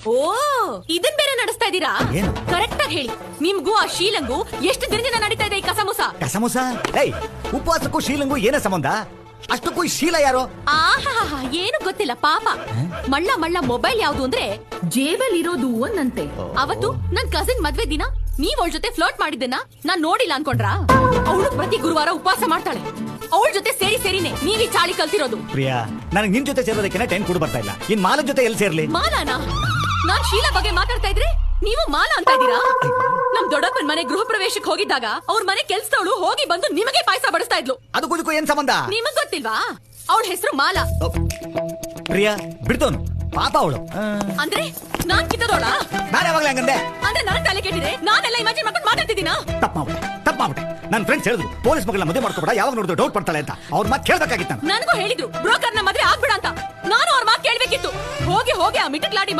ಓ ಇದನ್ ಬೇರೆ ನಡೆಸ್ತಾ ಇದ್ದೀರಾ? ಏನು? ಕರೆಕ್ಟ್ ಆಗಿ ಹೇಳಿ, ನಿಮ್ಗೂ ಆ ಶೀಲಂಗೂ ಎಷ್ಟು ದಿನದಿಂದ ನಡೀತಾ ಇದೆ ಈ ಕಸಮುಸ? ಕಸಮುಸ? ಏಯ್, ಉಪವಾಸಕ್ಕೂ ಶೀಲಂಗೂ ಏನೇ ಸಂಬಂಧ? ಅಷ್ಟಕ್ಕೂ ಈ ಶೀಲ ಯಾರು? ಆಹಾ, ಏನು ಗೊತ್ತಿಲ್ಲ ಪಾಪ. ಮಳ್ಳ ಮಳ್ಳ ಮೊಬೈಲ್ ಯಾವ್ದು ಅಂದ್ರೆ ಜೇಬಲ್ ಇರೋದು ಅನ್ನಂತೆ. ಅವತ್ತು ನನ್ ಕಸಿನ್ ಮದ್ವೆ ದಿನ ನೀವ್ ಅವಳ ಜೊತೆ ಫ್ಲರ್ಟ್ ಮಾಡಿದ್ದನ್ನ ನಾನ್ ನೋಡಿಲ್ಲ ಅನ್ಕೊಂಡ್ರಾ? ಅವಳು ಪ್ರತಿ ಗುರುವಾರ ಉಪವಾಸ ಮಾಡ್ತಾಳೆ. ಅವಳ ಜೊತೆ ಸೇರಿನೇ ನೀವ್ ಈ ಚಾಳಿ ಕಲ್ತಿರೋದು. ಪ್ರಿಯಾ, ನನಗೆ ನಿನ್ ಜೊತೆ ಸೇರೋದಕ್ಕೆ ಟೈಮ್ ಕೂಡ ಬರ್ತಾ ಇಲ್ಲ. ಇನ್ ಮಾಲನ್ ಜೊತೆ ಎಲ್ಲಿ ಸೇರ್ಲಿ? ಮಾಲಾನ? ನಾನ್ ಶೀಲಾ ಬಗ್ಗೆ ಮಾತಾಡ್ತಾ ಇದ್ರೆ ನೀವು ಮಾಲಾ ಅಂತ ಇದ್ದೀರಾ? ನಮ್ ದೊಡ್ಡಪ್ಪನ್ ಮನೆ ಗೃಹ ಪ್ರವೇಶಕ್ಕೆ ಹೋಗಿದ್ದಾಗ ಅವ್ರ ಮನೆ ಕೆಲ್ಸದವಳು ಹೋಗಿ ಬಂದು ನಿಮಗೆ ಪಾಯಸ ಬಡಿಸ್ತಾ ಇದ್ಲು. ಅದಕ್ಕೂ ಏನ್ ಸಂಬಂಧ? ನಿಮಗ್ ಗೊತ್ತಿಲ್ವಾ? ಅವಳ ಹೆಸರು ಮಾಲಾ. ಪ್ರಿಯಾ, ಬಿಡ್ತೋನು ಪಾಪ ಅವಳು. ಅಂದ್ರೆ ನಾನ್ ಕಿತ್ತದೋಳ? ನಾನು ಯಾವಾಗ್ಲೇ ಹಂಗಂದೆ? ಅಂದ್ರೆ ನನ್ನ ತಲೆ ಕೆಟ್ಟಿದೆ, ನಾನೆಲ್ಲ ಇಮ್ಯಾಜಿನ್ ಮಾಡ್ಕೊಂಡು ಮಾತಾಡ್ತಿದ್ದೀನಾ? ತಪ್ಪು ಮಾಡ್ಬಿಟ್ಟೆ. ನನ್ನ ಫ್ರೆಂಡ್ಸ್ ಹೇಳಿದ್ರು ಪೊಲೀಸ್ ಮಗಳನ್ನ ಮದುವೆ ಮಾಡ್ಕೊಬೇಡ, ಯಾವಾಗ ನೋಡಿದ್ರು ಡೌಟ್ ಪಡ್ತಾಳೆ ಅಂತ. ಅವ್ರ ಮಾತು ಕೇಳ್ಬೇಕಾಗಿತ್ತು. ನನಗೂ ಹೇಳಿದ್ರು ಬ್ರೋಕರ್ನ ಮದ್ವೆ ಆಗ್ಬಿಡ ಅಂತ. ನಾನು ಅವ್ರ ಮಾತು ಕೇಳ್ಬೇಕಿತ್ತು. ಹೋಗಿ ಆ ಮಿಟಕ್ಲಾಡಿ